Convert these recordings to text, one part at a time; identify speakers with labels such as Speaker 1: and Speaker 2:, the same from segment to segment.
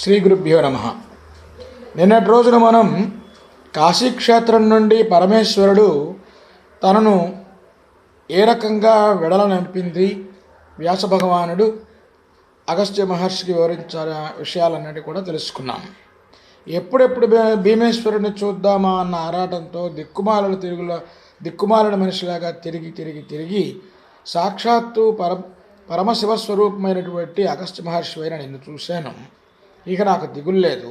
Speaker 1: శ్రీ గురుభ్యో నమ. నిన్నటి రోజున మనం కాశీక్షేత్రం నుండి పరమేశ్వరుడు తనను ఏ రకంగా వెడలనంపింది వ్యాస భగవానుడు అగస్త్య మహర్షికి వివరించిన విషయాలన్నిటి కూడా తెలుసుకున్నాం. ఎప్పుడెప్పుడు భీమేశ్వరుని చూద్దామా అన్న ఆరాటంతో దిక్కుమాలిన మనిషిలాగా తిరిగి సాక్షాత్తు పరమశివస్వరూపమైనటువంటి అగస్త్య మహర్షి అయిన నిన్ను చూశాను. ఇక నాకు దిగులు లేదు.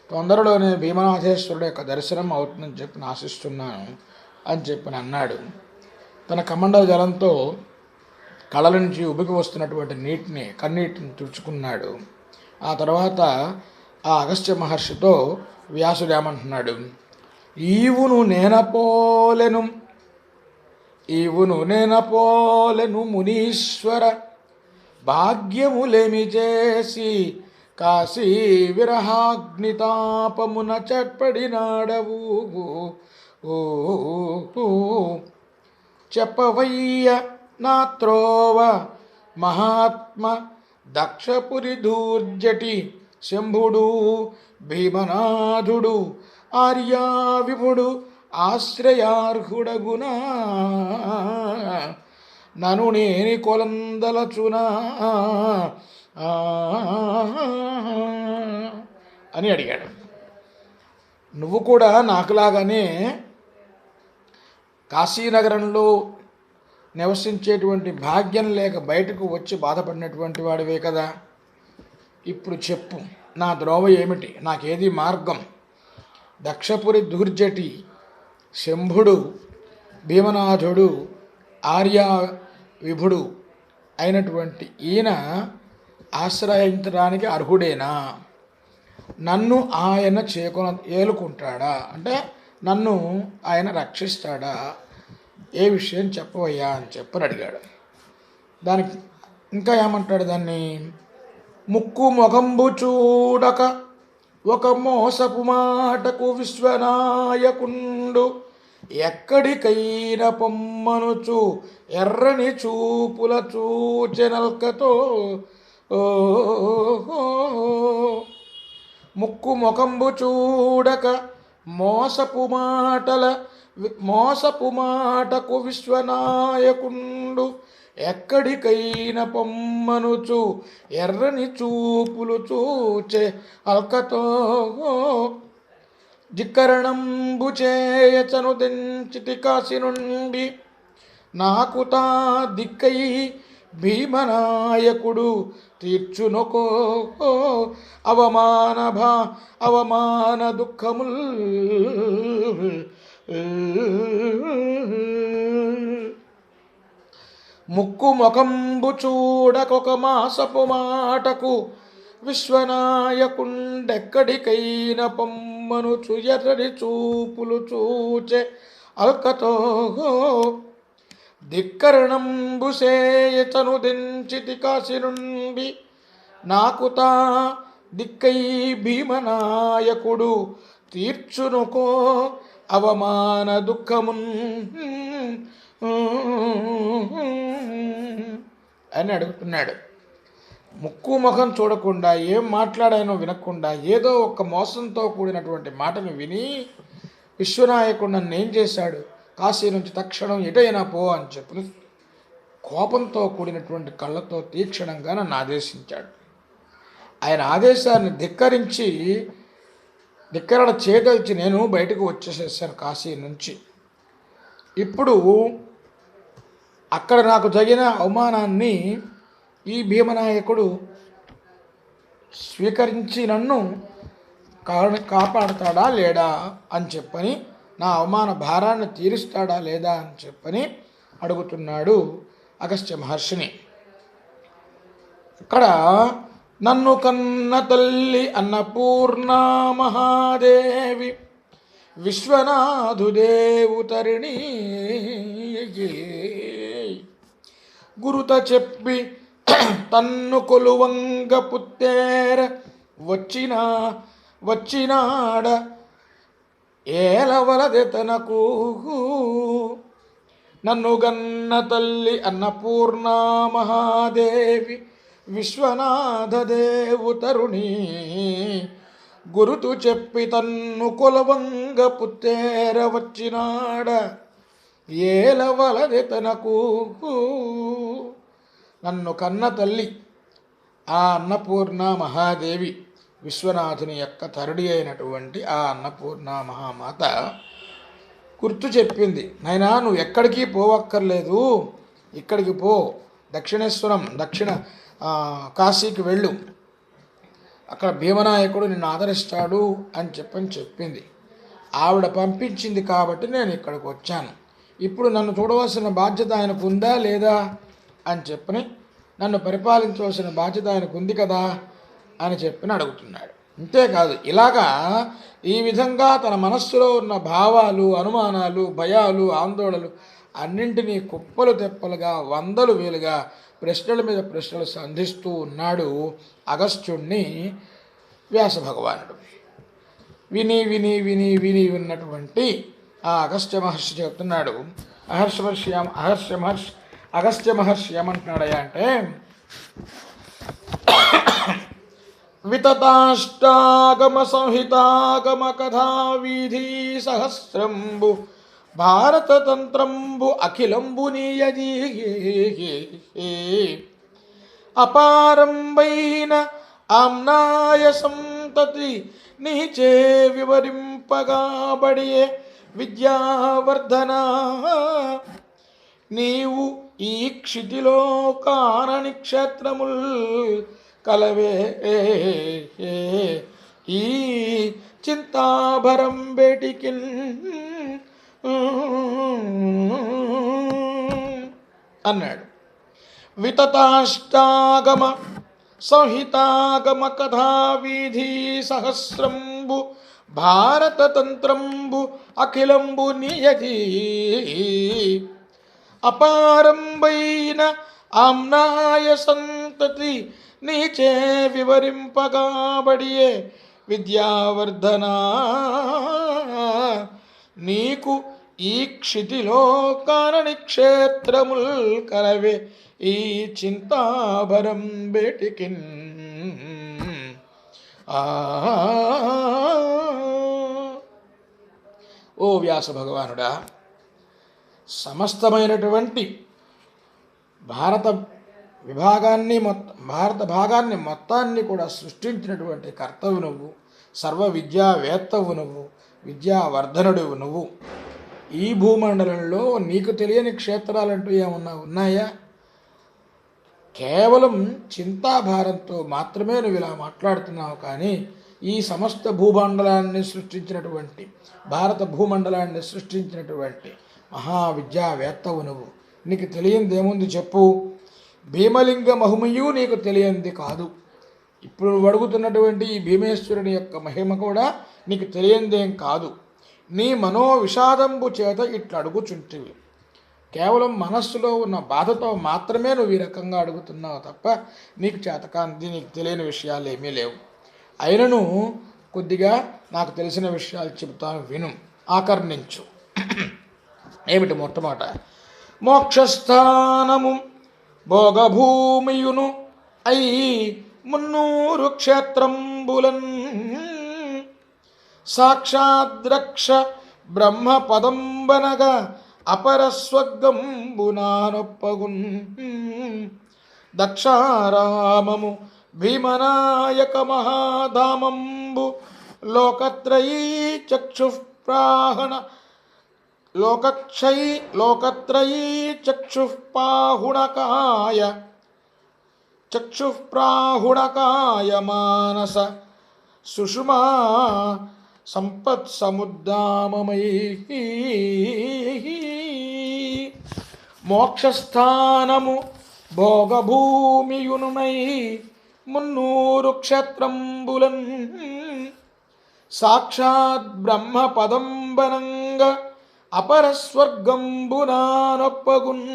Speaker 1: తొందరలోనే భీమనాథేశ్వరుడు యొక్క దర్శనం అవుతుందని చెప్పి ఆశిస్తున్నాను అని చెప్పి అన్నాడు. తన కమండల జలంతో కళ్ళ నుంచి ఉబికి వస్తున్నటువంటి కన్నీటిని తుడుచుకున్నాడు. ఆ తర్వాత ఆ అగస్త్య మహర్షితో వ్యాసుడు ఏమంటున్నాడు, ఈవును నేనపోలెను మునీశ్వర, భాగ్యములేమి చేసి కాశీ విరహాగ్నితాపమున చట్పడినాడవు. చెప్పవయ్య నా త్రోవ మహాత్మ, దక్షపురి దూర్జటి శంభుడు భీమనాథుడు ఆర్యా విభుడు ఆశ్రయార్హుడగునా, నను నేని కొలందలచునా అని అడిగాడు. నువ్వు కూడా నాకులాగానే కాశీనగరంలో నివసించేటువంటి భాగ్యం లేక బయటకు వచ్చి బాధపడినటువంటి వాడివే కదా. ఇప్పుడు చెప్పు, నా ద్రోవ ఏమిటి, నాకేది మార్గం? దక్షపురి దుర్జటి శంభుడు భీమనాథుడు ఆర్యా విభుడు అయినటువంటి ఈయన ఆశ్రయించడానికి అర్హుడేనా? నన్ను ఆయన ఏలుకుంటాడా, అంటే నన్ను ఆయన రక్షిస్తాడా? ఏ విషయం చెప్పవయ్యా అని చెప్పని అడిగాడు. దానికి ఇంకా ఏమంటాడు, దాన్ని ముక్కు మొగంబు చూడక ఒక మోసపు మాటకు విశ్వనాయకుండు, ఎక్కడికైన పొమ్మనుచు ఎర్రని చూపుల చూచెనల్కతో. ముక్కు మొకంబు చూడక మోసపు మాటకు విశ్వనాయకుండు, ఎక్కడికైన పొమ్మనుచు ఎర్రని చూపులు చూచే అల్కతో. జిక్కరణంబు చేయచను తెంచితి కాశి నుండి, నాకు తా దిక్కై భీమనాయకుడు తీర్చునొకో అవమాన దుఃఖముల్. ముక్కు మొకంబు చూడకొక మాసపు మాటకు విశ్వనాయకుండెక్కడికైన పొమ్మను చుయరడి చూపులు చూచే అల్కతో. ధిక్కరణంబు సేయచను దించితి కాశి నుండి, నాకు తా దిక్కై భీమనాయకుడు తీర్చునుకో అవమాన దుఃఖమున్ అని అడుగుతున్నాడు. ముక్కు ముఖం చూడకుండా, ఏం మాట్లాడానో వినకుండా, ఏదో ఒక మోసంతో కూడినటువంటి మాటను విని విశ్వనాయకుడు నన్ను ఏం చేశాడు, కాశీ నుంచి తక్షణం ఎటైనా పో అని చెప్పి కోపంతో కూడినటువంటి కళ్ళతో తీక్షణంగా నన్ను ఆదేశించాడు. ఆయన ఆదేశాన్ని ధిక్కరణ చేదల్చి నేను బయటకు వచ్చేసేసాను కాశీ నుంచి. ఇప్పుడు అక్కడ నాకు జరిగిన అవమానాన్ని ఈ భీమనాయకుడు స్వీకరించి నన్ను కాపాడుతాడా లేడా అని చెప్పని, నా అవమాన భారాన్ని తీరుస్తాడా లేదా అని చెప్పని అడుగుతున్నాడు అగస్త్య మహర్షిని. ఇక్కడ నన్ను కన్న తల్లి అన్నపూర్ణా మహాదేవి విశ్వనాథుదేవుతరిణి గురుత చెప్పి తన్ను కొలువంగ పుత్తేర వచ్చినాడ ఏలవలదె తనకు. నన్ను గన్న తల్లి అన్నపూర్ణా మహాదేవి విశ్వనాథదేవు తరుణి గురుతు చెప్పి తన్ను కొలవంగ పుత్తేర వచ్చినాడ ఏలవలది తనకు. నన్ను కన్న తల్లి ఆ అన్నపూర్ణ మహాదేవి విశ్వనాథుని యొక్క తరుడి అయినటువంటి ఆ అన్నపూర్ణ మహామాత గుర్తు చెప్పింది, నైనా నువ్వు ఎక్కడికి పోవక్కర్లేదు, ఇక్కడికి పో, దక్షిణేశ్వరం దక్షిణ కాశీకి వెళ్ళు, అక్కడ భీమనాయకుడు నిన్ను ఆదరిస్తాడు అని చెప్పింది. ఆవిడ పంపించింది కాబట్టి నేను ఇక్కడికి వచ్చాను. ఇప్పుడు నన్ను చూడవలసిన బాధ్యత ఆయనకు ఉందా లేదా అని చెప్పని, నన్ను పరిపాలించవలసిన బాధ్యత ఆయనకు ఉంది కదా అని చెప్పని అడుగుతున్నాడు. అంతేకాదు, ఇలాగా ఈ విధంగా తన మనస్సులో ఉన్న భావాలు, అనుమానాలు, భయాలు, ఆందోళనలు అన్నింటినీ కుప్పలు తెప్పలుగా, వందలు వేలుగా ప్రశ్నల మీద ప్రశ్నలు సంధిస్తూ ఉన్నాడు అగస్త్యుణ్ణి వ్యాస భగవానుడు. విని విని విని విని విన్నటువంటి ఆ అగస్త్య మహర్షి చెప్తున్నాడు. అగస్త్య మహర్షి ఏమంటున్నాడయ్యా అంటే, వితతాష్టాగమ సంహితాగమ కథా వీధి సహస్రంబు భారతతంత్రంబు అఖిలంబు నీయజీ అపారంబైన ఆమ్నాయ సంతతి నీచే వివరింపగాబడియే విద్యావర్ధన నీవు ఈ క్షితిలో కానని క్షేత్రముల్ కలవే ఈ చింతాభరం బేటికిన్ అన్నాడు. వితతాష్టాగమ సంహితాగమ కథా వీధి సహస్రంబు భారతతంత్రంబు అఖిలంబు నియతి అపారంబైన ఆమ్నాయ సంతతి నీచే వివరింపగాబడియే విద్యావర్ధన నీకు ఈ క్షితిలో కానని క్షేత్రముల్ కలవే ఈ చింతాభరం బేటికిన్. ఓ వ్యాస భగవానుడా, సమస్తమైనటువంటి భారత భాగాన్ని మొత్తాన్ని కూడా సృష్టించినటువంటి కర్తవు నువ్వు, సర్వ విద్యావేత్తవు నువ్వు, విద్యావర్ధనుడువు నువ్వు. ఈ భూమండలంలో నీకు తెలియని క్షేత్రాలంటూ ఏమన్నా ఉన్నాయా? కేవలం చింతాభారంతో మాత్రమే నువ్వు ఇలా మాట్లాడుతున్నావు. కానీ ఈ సమస్త భూమండలాన్ని సృష్టించినటువంటి, భారత భూమండలాన్ని సృష్టించినటువంటి మహావిద్యావేత్తవు నువ్వు. నీకు తెలియంది ఏముంది చెప్పు? భీమలింగ మహిమయు నీకు తెలియంది కాదు. ఇప్పుడు నువ్వు అడుగుతున్నటువంటి ఈ భీమేశ్వరుని యొక్క మహిమ కూడా నీకు తెలియందేం కాదు. నీ మనోవిషాదంబు చేత ఇట్లా అడుగుచుంటివి. కేవలం మనస్సులో ఉన్న బాధతో మాత్రమే నువ్వు ఈ రకంగా అడుగుతున్నావు తప్ప నీకు చేతకాంతి, నీకు తెలియని విషయాలు ఏమీ లేవు. అయినను కొద్దిగా నాకు తెలిసిన విషయాలు చెబుతాను, విను, ఆకర్ణించు. ఏమిటి? మొట్టమొదట, మోక్షస్థానము భోగభూమియును అయి 300 క్షేత్రంబులన్ సాక్షాద్రక్ష బ్రహ్మ పదంబనగా అపరస్వర్గంబునానొప్పగున్ దక్షారామము భీమనాయక మహాధామంబు లోకత్రయీ చక్షుఃప్రాహణ లోకత్రయీ చక్షుఃప్రాహుణకాయ మానస సుషుమా సంపత్సముద్దామమయీ మోక్షస్థానము భోగభూమియునునై 300 క్షేత్రంబులన్ సాక్షాత్ బ్రహ్మ పదంబనంగా అపరస్వర్గంబునానొప్పగున్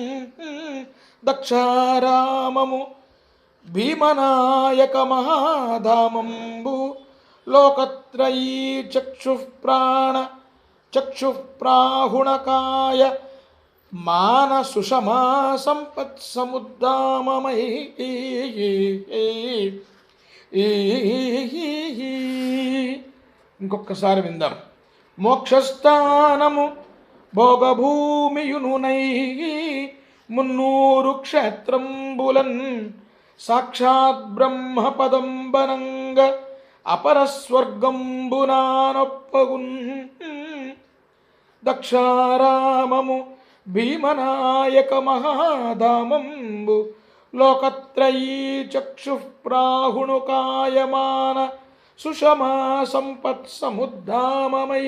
Speaker 1: దక్షారామము భీమనాయక మహాధామంబు లోకత్రయీ చక్షుఃప్రాహుణకాయ మాన సుషమా సంపత్ సముద్దామమై ఇంకొకసారి విందాం. మోక్షస్థానము భోగభూమియునునై మున్నూరు క్షేత్రంబులన్ సాక్షాత్ బ్రహ్మపదంబనంగ అపరస్వర్గంబునానొప్పగున్ దక్షారామము భీమనాయక మహాధామంబు లోకత్రయీ చక్షు ప్రాహుణుకాయమాన సుషమా సంపత్ సముద్ధామమై.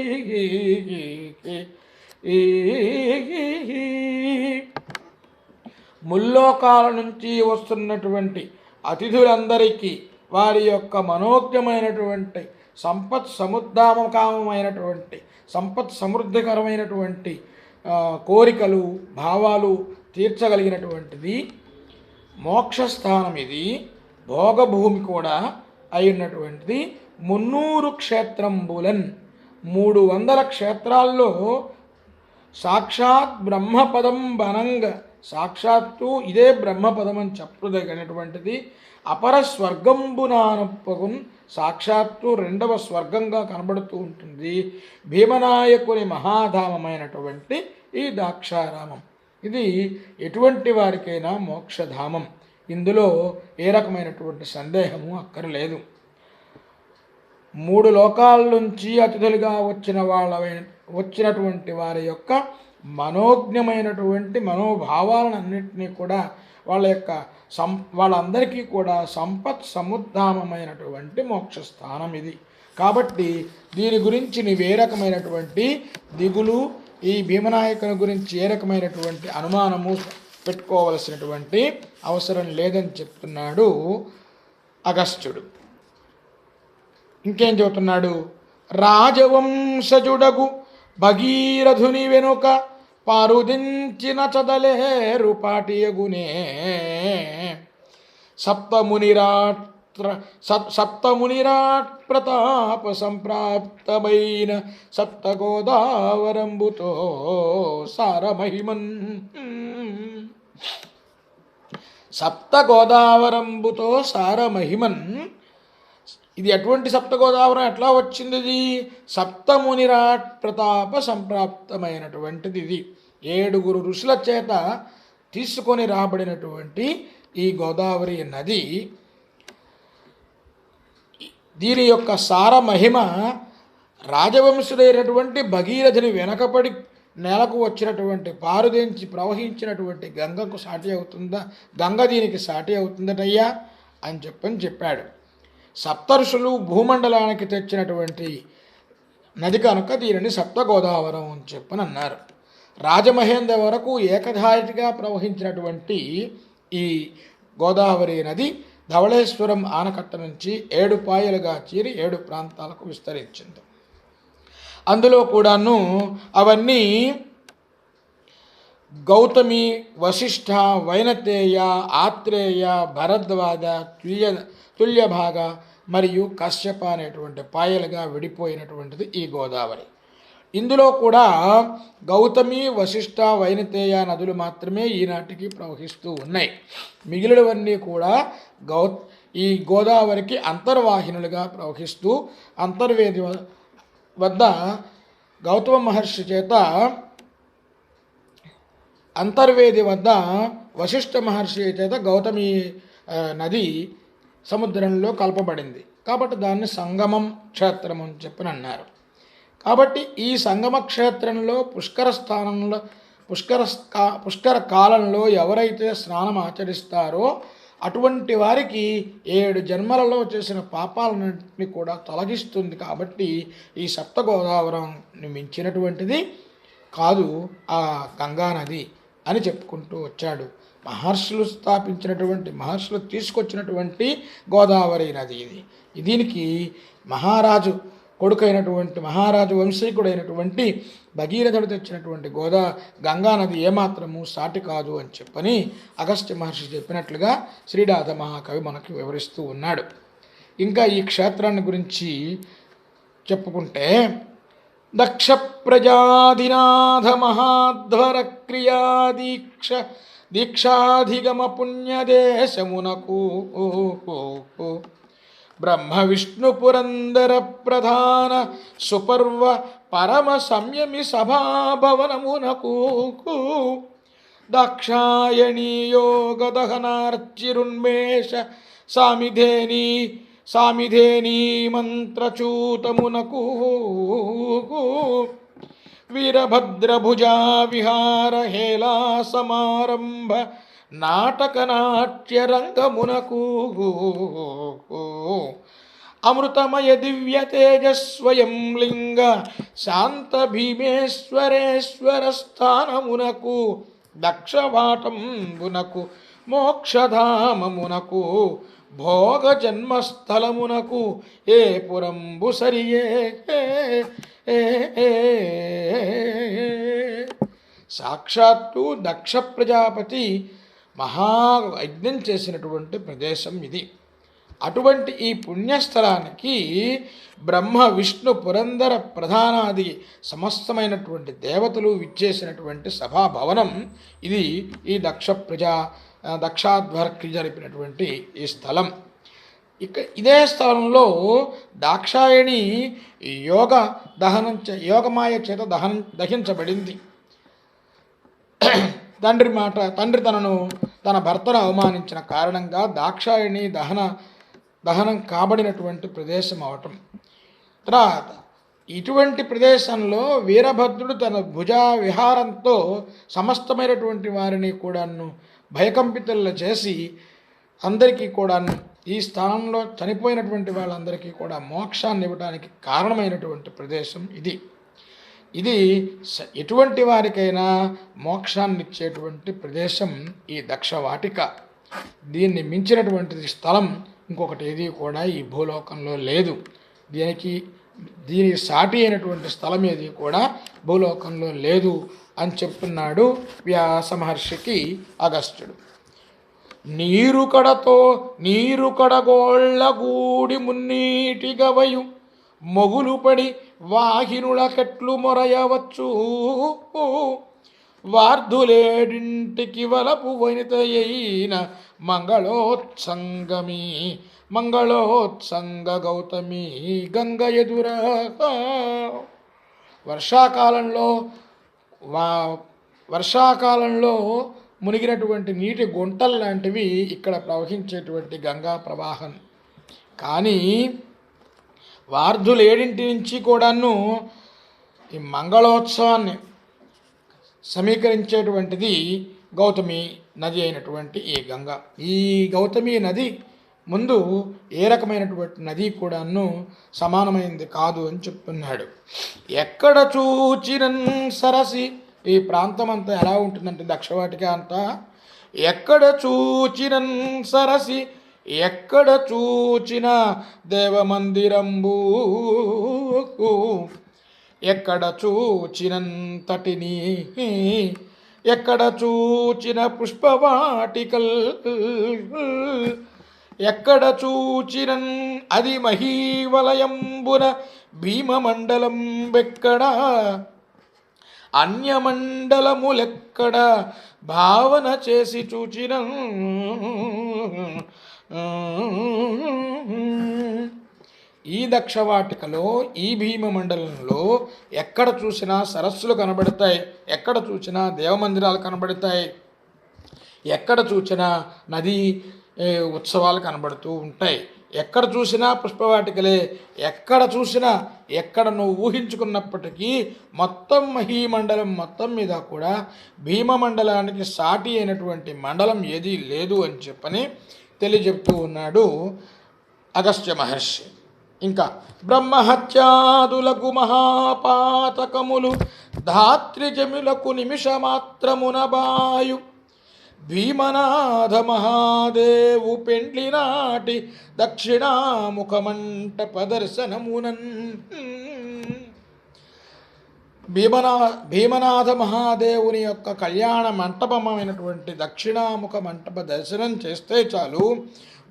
Speaker 1: ముల్లోకాల నుంచి వస్తున్నటువంటి అతిథులందరికీ వారి యొక్క మనోజ్ఞమైనటువంటి సంపత్ సముద్ధామకామైనటువంటి సంపత్ సమృద్ధికరమైనటువంటి కోరికలు భావాలు తీర్చగలిగినటువంటిది మోక్షస్థానం. ఇది భోగభూమి కూడా అయినటువంటిది. 300 క్షేత్రంబులన్ 300 క్షేత్రాల్లో సాక్షాత్ బ్రహ్మపదం బనంగ సాక్షాత్తు ఇదే బ్రహ్మపదం అని చెప్పదగినటువంటిది. అపర స్వర్గంబునానొప్పగున్ సాక్షాత్తు రెండవ స్వర్గంగా కనబడుతూ ఉంటుంది. భీమనాయకుని మహాధామమైనటువంటి ఈ దాక్షారామం ఇది ఎటువంటి వారికైనా మోక్షధామం. ఇందులో ఏ రకమైనటువంటి సందేహము అక్కర్లేదు. 3 లోకాల నుంచి అతిథులుగా వచ్చినటువంటి వారి యొక్క మనోజ్ఞమైనటువంటి మనోభావాలన్నింటినీ కూడా వాళ్ళందరికీ కూడా సంపత్ సముద్ధామమైనటువంటి మోక్షస్థానం ఇది. కాబట్టి దీని గురించి నీవే రకమైనటువంటి దిగులు, ఈ భీమనాయకుని గురించి ఏ రకమైనటువంటి అనుమానము పెట్టుకోవలసినటువంటి అవసరం లేదని చెప్తున్నాడు అగస్త్యుడు. ఇంకేం చెబుతున్నాడు? రాజవంశజుడగు భగీరథుని వెనుక పారుదించిన చదలేరు పాటియగునే సప్తమునిరాట్ ప్రతాప సంప్రాప్తమైన సప్తగోదావరంబుతో సారమహిమన్ సప్తగోదావరంబుతో సారమహిమన్. ఇది ఎటువంటి సప్తగోదావరం ఎట్లా వచ్చింది? ఇది సప్తమునిరాట్ ప్రతాప సంప్రాప్తమైనటువంటిది. ఇది 7 ఋషుల చేత తీసుకొని రాబడినటువంటి ఈ గోదావరి నది. దీని యొక్క సారమహిమ రాజవంశుడైనటువంటి భగీరథుని వెనకపడి నేలకు వచ్చినటువంటి పారుదించి ప్రవహించినటువంటి గంగకు సాటి అవుతుందా? గంగ దీనికి సాటి అవుతుందటయ్యా అని చెప్పాడు. సప్తఋషులు భూమండలానికి తెచ్చినటువంటి నది కనుక దీనిని సప్తగోదావరం అని చెప్పని అన్నారు. రాజమహేంద్ర వరకు ఏకధాటిగా ప్రవహించినటువంటి ఈ గోదావరి నది ధవళేశ్వరం ఆనకట్ట నుంచి 7 పాయలుగా చీరి 7 ప్రాంతాలకు విస్తరించింది. అందులో కూడాను అవన్నీ గౌతమి, వశిష్ఠ, వైనతేయ, ఆత్రేయ, భరద్వాజ, తుల్యభాగ మరియు కశ్యప అనేటువంటి పాయలుగా విడిపోయినటువంటిది ఈ గోదావరి. ఇందులో కూడా గౌతమి, వశిష్ఠ, వైనతేయ నదులు మాత్రమే ఈనాటికి ప్రవహిస్తూ ఉన్నాయి. మిగిలినవన్నీ కూడా ఈ గోదావరికి అంతర్వాహినులుగా ప్రవహిస్తూ అంతర్వేది వద్ద గౌతమ మహర్షి చేత అంతర్వేది వద్ద వశిష్ఠ మహర్షి చేత గౌతమి నది సముద్రంలో కలపబడింది. కాబట్టి దాన్ని సంగమం క్షేత్రం అని చెప్పని అన్నారు. కాబట్టి ఈ సంగమ క్షేత్రంలో పుష్కర కాలంలో ఎవరైతే స్నానం ఆచరిస్తారో అటువంటి వారికి 7 జన్మలలో చేసిన పాపాలన్నింటినీ కూడా తొలగిస్తుంది. కాబట్టి ఈ సప్తగోదావరాన్ని మించినటువంటిది కాదు ఆ గంగానది అని చెప్పుకుంటూ వచ్చాడు. మహర్షులు తీసుకొచ్చినటువంటి గోదావరి నది ఇది. దీనికి మహారాజు కొడుకైనటువంటి మహారాజు వంశీకుడైనటువంటి భగీరథుడు తెచ్చినటువంటి గంగానది ఏమాత్రము సాటి కాదు అని చెప్పని అగస్త్య మహర్షి చెప్పినట్లుగా శ్రీనాథ మహాకవి మనకు వివరిస్తూ ఉన్నాడు. ఇంకా ఈ క్షేత్రాన్ని గురించి చెప్పుకుంటే దక్ష ప్రజాధినాథ మహాధ్వర క్రియా దీక్షాధిగమ పుణ్యదేశమునకు బ్రహ్మ విష్ణు పురందర ప్రధాన సుపర్వ పరమ సంయమి సభాభవనమునకు దాక్షాయణీ యోగ దహనార్చిరున్మేష సామిధేనీ మంత్రచూతమునకు వీరభద్రభుజా విహార హేళా సమారంభ నాటక నాట్యరంగమునకు అమృతమయ దివ్య తేజస్వయం లింగ శాంత భీమేశ్వరేశ్వర స్థానమునకు దక్షవాటంబునకు మోక్షధామమునకు భోగ జన్మస్థలమునకు ఏ పురంబు సరియే సాక్షాత్తు దక్ష ప్రజాపతి మహాయజ్ఞం చేసినటువంటి ప్రదేశం ఇది. అటువంటి ఈ పుణ్యస్థలానికి బ్రహ్మ విష్ణు పురందర ప్రధానాది సమస్తమైనటువంటి దేవతలు విచ్చేసినటువంటి సభాభవనం ఇది. ఈ దక్షాధ్వర్కి జరిపినటువంటి ఈ స్థలం. ఇదే స్థలంలో దాక్షాయణి యోగమాయ చేత దహించబడింది. తండ్రి తన భర్తను అవమానించిన కారణంగా దాక్షాయణి దహనం కాబడినటువంటి ప్రదేశం అవటం. తర్వాత ఇటువంటి ప్రదేశంలో వీరభద్రుడు తన భుజా విహారంతో సమస్తమైనటువంటి వారిని కూడాను భయకంపితులను చేసి అందరికీ కూడాను ఈ స్థానంలో చనిపోయినటువంటి వాళ్ళందరికీ కూడా మోక్షాన్ని ఇవ్వడానికి కారణమైనటువంటి ప్రదేశం ఇది. ఇది ఎటువంటి వారికైనా మోక్షాన్ని ఇచ్చేటువంటి ప్రదేశం ఈ దక్షవాటిక. దీన్ని మించినటువంటి స్థలం ఇంకొకటి ఏది కూడా ఈ భూలోకంలో లేదు. దీని సాటి అయినటువంటి స్థలం ఏది కూడా భూలోకంలో లేదు అని చెప్తున్నాడు వ్యాస మహర్షికి అగస్త్యుడు. నీరు కడగోళ్ళగూడి మున్నీటి గవయు మొగులు పడి వాహినులకెట్లు మొరయవచ్చు వార్ధులేడింటికి వలపు వనితయైన మంగళోత్సంగ గౌతమి గంగ ఎదురా. వర్షాకాలంలో మునిగినటువంటి నీటి గుంటలు లాంటివి ఇక్కడ ప్రవహించేటువంటి గంగా ప్రవాహం. కానీ వార్ధులు 7 నుంచి కూడాను ఈ మంగళోత్సవాన్ని సమీకరించేటువంటిది గౌతమి నది అయినటువంటి ఈ గంగ. ఈ గౌతమి నది ముందు ఏ రకమైనటువంటి నది కూడాను సమానమైనది కాదు అని చెప్తున్నాడు. ఎక్కడ చూచిన సరసి, ఈ ప్రాంతం అంతా ఎలా ఉంటుందంటే దక్షవాటిక అంతా ఎక్కడ చూచిన సరసి ఎక్కడ చూచిన దేవమందిరంబు ఎక్కడ చూచినంతటిని ఎక్కడ చూచిన పుష్పవాటికల్ ఎక్కడ చూచిన అది మహీవలయంబున భీమమండలం బెక్కడ అన్యమండలములెక్కడ భావన చేసి చూచిన ఈ దక్షవాటికలో ఈ భీమమండలంలో ఎక్కడ చూసినా సరస్సులు కనబడతాయి, ఎక్కడ చూసినా దేవమందిరాలు కనబడతాయి, ఎక్కడ చూసినా నదీ ఉత్సవాలు కనబడుతూ ఉంటాయి. ఎక్కడ చూసినా పుష్పవాటికలే, ఎక్కడ చూసినా ఎక్కడ నువ్వు ఊహించుకున్నప్పటికీ మొత్తం మహీమండలం మొత్తం మీద కూడా భీమమండలానికి సాటి అయినటువంటి మండలం ఏదీ లేదు అని చెప్పని తెలియజెప్తూ ఉన్నాడు అగస్త్య మహర్షి. ఇంకా బ్రహ్మహత్యాదులకు మహాపాతకములు ధాత్రిజములకు నిమిషమాత్రమున బాయు భీమనాథ మహాదేవు పెండ్లి నాటి దక్షిణాముఖ మంటప దర్శనమునన్. భీమనాథ మహాదేవుని యొక్క కళ్యాణ మంటపమైనటువంటి దక్షిణాముఖ మంటప దర్శనం చేస్తే చాలు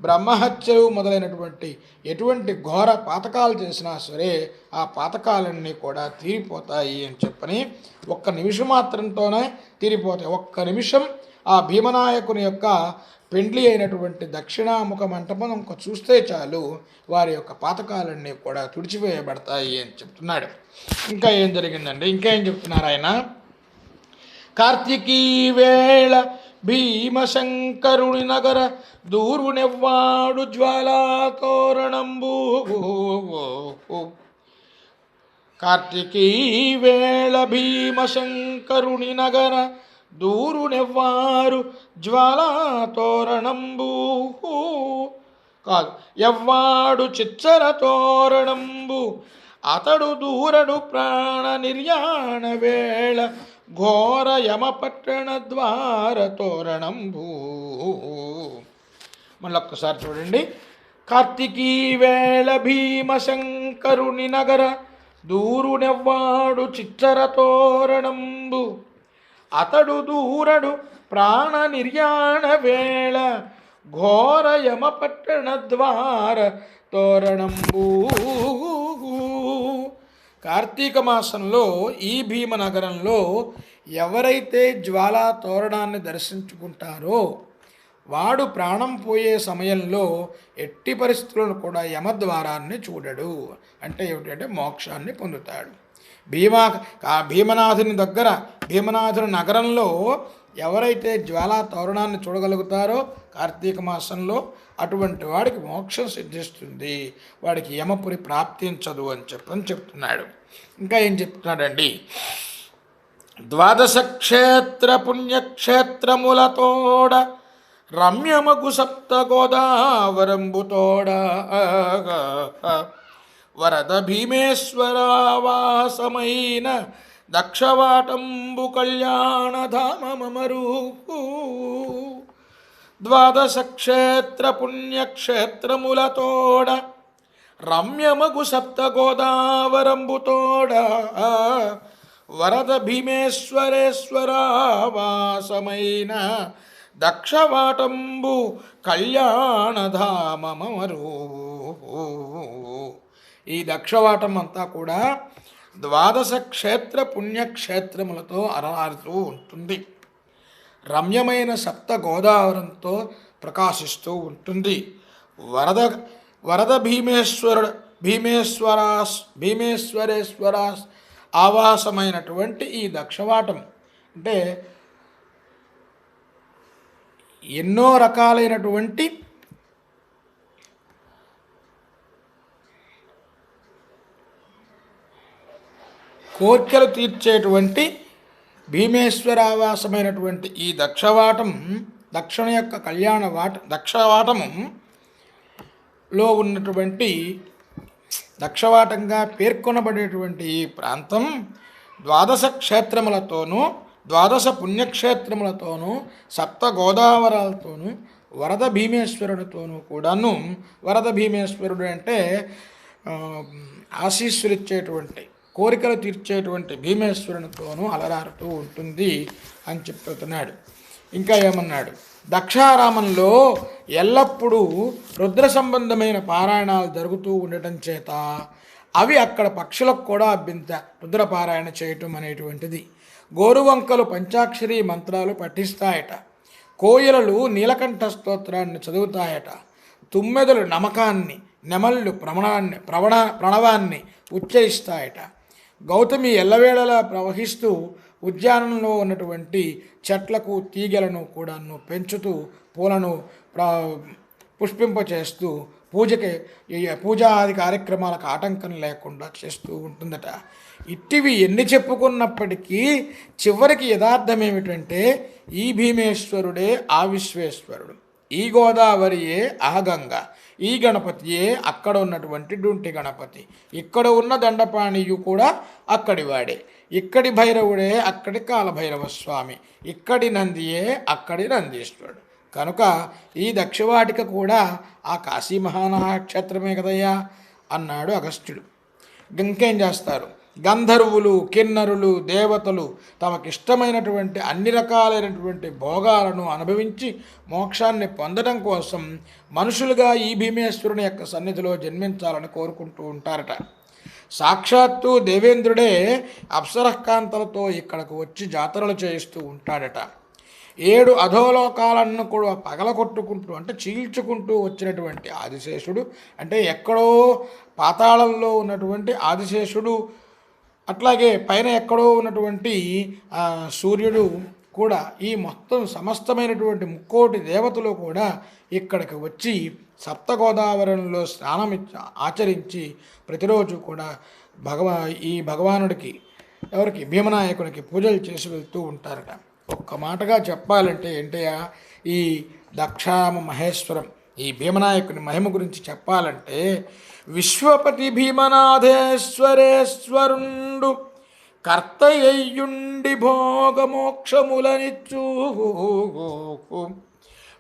Speaker 1: బ్రహ్మహత్యలు మొదలైనటువంటి ఎటువంటి ఘోర పాతకాలు చేసినా సరే ఆ పాతకాలన్నీ కూడా తీరిపోతాయి అని చెప్పని ఒక్క నిమిషం మాత్రంతోనే తీరిపోతాయి. ఒక్క నిమిషం ఆ భీమనాయకుని యొక్క పెండ్లి అయినటువంటి దక్షిణాముఖ మంటపం ఇంక చూస్తే చాలు వారి యొక్క పాతకాలన్నీ కూడా తుడిచివేయబడతాయి అని చెప్తున్నాడు. ఇంకా ఏం జరిగిందండి, ఇంకా ఏం చెప్తున్నారు ఆయన? కార్తికీ వేళ భీమశంకరుని నగర దూరునెవ్వాడు జ్వాలాతోరణంబు. కార్తికీ వేళ భీమశంకరుని నగర దూరునెవ్వారు జ్వాలాతోరణంబు. కాదు, ఎవ్వాడు చిచ్చర తోరణంబు అతడు దూరడు ప్రాణ నిర్యాణ వేళ ఘోర యమపట్టణ ద్వార తోరణంబు. మళ్ళొక్కసారి చూడండి. కార్తికీ వేళ భీమశంకరుని నగర దూరునెవ్వాడు చిచ్చర తోరణంబు అతడు దూరడు ప్రాణ నిర్యాణ వేళ ఘోర యమపట్టణ ద్వార తోరణంబు. కార్తీక మాసంలో ఈ భీమనగరంలో ఎవరైతే జ్వాలా తోరణాన్ని దర్శించుకుంటారో వాడు ప్రాణం పోయే సమయంలో ఎట్టి పరిస్థితులను కూడా యమద్వారాన్ని చూడడు. అంటే ఏమిటంటే మోక్షాన్ని పొందుతాడు. భీమనాథుని దగ్గర భీమనాథుని నగరంలో ఎవరైతే జ్వాలా తోరణాన్ని చూడగలుగుతారో కార్తీక మాసంలో అటువంటి వాడికి మోక్షం సిద్ధిస్తుంది, వాడికి యమపురి ప్రాప్తించదు అని చెప్తున్నాడు. ఇంకా ఏం చెప్తున్నాడండి? ద్వాదశ క్షేత్ర పుణ్యక్షేత్రములతోడ రమ్యమగు సప్త గోదావరంబుతోడ వరద భీమేశ్వరావాసమైన దక్షవాటంబు కళ్యాణధామమరు. ద్వాదశ క్షేత్ర పుణ్యక్షేత్రములతోడ రమ్యమగు సప్త గోదావరంబుతోడ వరద భీమేశ్వరేశ్వరావాసమైన దక్షవాటంబు కళ్యాణధామమరు. ఈ దక్షవాటం అంతా కూడా ద్వాదశ క్షేత్ర పుణ్యక్షేత్రములతో అలరారుతూ ఉంటుంది. రమ్యమైన సప్త గోదావరంతో ప్రకాశిస్తూ ఉంటుంది. వరద భీమేశ్వరేశ్వరాస్ ఆవాసమైనటువంటి ఈ దక్షవాటం అంటే ఎన్నో రకాలైనటువంటి కోర్కెలు తీర్చేటువంటి భీమేశ్వరావాసమైనటువంటి ఈ దక్షవాటం దక్షిణ యొక్క దక్షవాటములో ఉన్నటువంటి దక్షవాటంగా పేర్కొనబడేటువంటి ఈ ప్రాంతం ద్వాదశ క్షేత్రములతోనూ ద్వాదశ పుణ్యక్షేత్రములతోనూ సప్త గోదావరాలతోనూ వరద భీమేశ్వరుడితోనూ కూడాను. వరద భీమేశ్వరుడు అంటే ఆశీస్సులు ఇచ్చేటువంటి కోరికలు తీర్చేటువంటి భీమేశ్వరునితోనూ అలరారుతూ ఉంటుంది అని చెప్తున్నాడు. ఇంకా ఏమన్నాడు? దక్షారామంలో ఎల్లప్పుడూ రుద్ర సంబంధమైన పారాయణాలు జరుగుతూ ఉండటం చేత అవి అక్కడ పక్షులకు కూడా అభ్యంత రుద్రపారాయణ చేయటం అనేటువంటిది. గోరువంకలు పంచాక్షరి మంత్రాలు పఠిస్తాయట, కోయిలలు నీలకంఠ స్తోత్రాన్ని చదువుతాయట, తుమ్మెదలు నమకాన్ని, నెమళ్ళు ప్రణవాన్ని ఉచ్చరిస్తాయట. గౌతమి ఎల్లవేళలా ప్రవహిస్తూ ఉద్యానంలో ఉన్నటువంటి చెట్లకు తీగలను కూడాను పెంచుతూ పూలను పుష్పింపచేస్తూ పూజాది కార్యక్రమాలకు ఆటంకం లేకుండా చేస్తూ ఉంటుందట. ఇట్టివి ఎన్ని చెప్పుకున్నప్పటికీ చివరికి యథార్థం ఏమిటంటే ఈ భీమేశ్వరుడే ఆ విశ్వేశ్వరుడు, ఈ గోదావరియే ఆ గంగ, ఈ గణపతియే అక్కడ ఉన్నటువంటి డుంటి గణపతి, ఇక్కడ ఉన్న దండపాణియు కూడా అక్కడి వాడే, ఇక్కడి భైరవుడే అక్కడి కాలభైరవ స్వామి, ఇక్కడి నందియే అక్కడి నందీశ్వరుడు. కనుక ఈ దక్షవాటిక కూడా ఆ కాశీ మహానక్షత్రమే కదయ్యా అన్నాడు అగస్త్యుడు. ఇంకేం చేస్తారు? గంధర్వులు, కిన్నరులు, దేవతలు తమకిష్టమైనటువంటి అన్ని రకాలైనటువంటి భోగాలను అనుభవించి మోక్షాన్ని పొందడం కోసం మనుషులుగా ఈ భీమేశ్వరుని యొక్క సన్నిధిలో జన్మించాలని కోరుకుంటూ ఉంటారట. సాక్షాత్తు దేవేంద్రుడే అప్సరకాంతలతో ఇక్కడకు వచ్చి జాతరలు చేయిస్తూ ఉంటాడట. 7 అధోలోకాలను కూడా పగలగొట్టుకుంటూ అంటే చీల్చుకుంటూ వచ్చినటువంటి ఆదిశేషుడు, అంటే ఎక్కడో పాతాళంలో ఉన్నటువంటి ఆదిశేషుడు, అట్లాగే పైన ఎక్కడో ఉన్నటువంటి సూర్యుడు కూడా ఈ మొత్తం సమస్తమైనటువంటి 3,000,000 దేవతలు కూడా ఇక్కడికి వచ్చి సప్తగోదావరిలో స్నానం ఆచరించి ప్రతిరోజు కూడా ఈ భగవానుడికి ఎవరికి భీమనాయకునికి పూజలు చేసి వెళ్తూ ఉంటారట. ఒక్క మాటగా చెప్పాలంటే ఏంటయ్యా, ఈ దక్షామ మహేశ్వరం ఈ భీమనాయకుని మహిమ గురించి చెప్పాలంటే, విశ్వపతి భీమనాథేశ్వరేశ్వరుండు కర్తయ్యుండి భోగమోక్షములనిచ్చు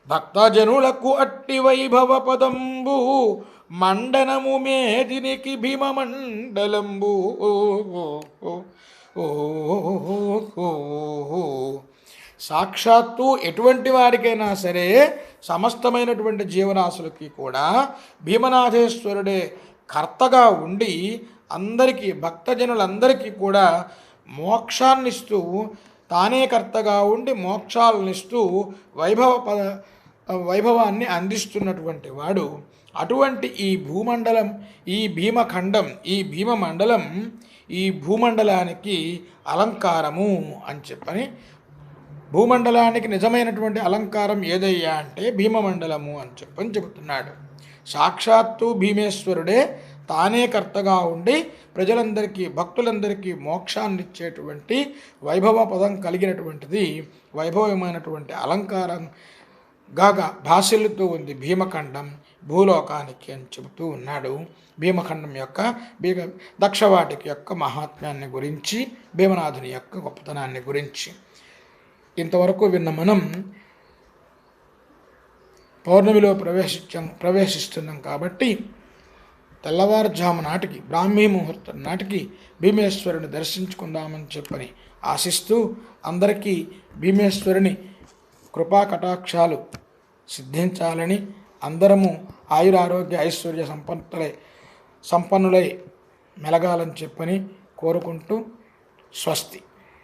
Speaker 1: భక్తజనులకు అట్టి వైభవ పదంబు మండనము మేదినికి భీమ మండలంబు. సాక్షాత్తు ఎటువంటి వారికైనా సరే సమస్తమైనటువంటి జీవరాశులకి కూడా భీమనాథేశ్వరుడే కర్తగా ఉండి అందరికీ భక్తజనులందరికీ కూడా మోక్షాన్నిస్తూ తానే కర్తగా ఉండి మోక్షాలనిస్తూ వైభవాన్ని అందిస్తున్నటువంటి వాడు. అటువంటి ఈ భూమండలం, ఈ భీమఖండం, ఈ భీమమండలం ఈ భూమండలానికి అలంకారము అని చెప్పని, భూమండలానికి నిజమైనటువంటి అలంకారం ఏదయ్యా అంటే భీమమండలము అని చెప్పని చెబుతున్నాడు. సాక్షాత్తు భీమేశ్వరుడే తానే కర్తగా ఉండి ప్రజలందరికీ భక్తులందరికీ మోక్షాన్ని ఇచ్చేటువంటి వైభవ పదం కలిగినటువంటిది, వైభవమైనటువంటి అలంకారంగా భాషలుతూ ఉంది భీమఖండం భూలోకానికి అని చెబుతూ ఉన్నాడు. భీమఖండం యొక్క దక్షవాటికి యొక్క మహాత్మ్యాన్ని గురించి, భీమనాథుని యొక్క గొప్పతనాన్ని గురించి ఇంతవరకు విన్న మనం పౌర్ణమిలో ప్రవేశిస్తున్నాం కాబట్టి తెల్లవారుజాము నాటికి బ్రాహ్మీ ముహూర్తం నాటికి భీమేశ్వరుని దర్శించుకుందామని చెప్పని ఆశిస్తూ అందరికీ భీమేశ్వరుని కృపా కటాక్షాలు సిద్ధించాలని, అందరము ఆయురారోగ్య ఐశ్వర్య సంపన్నులై మెలగాలని చెప్పని కోరుకుంటూ స్వస్తి.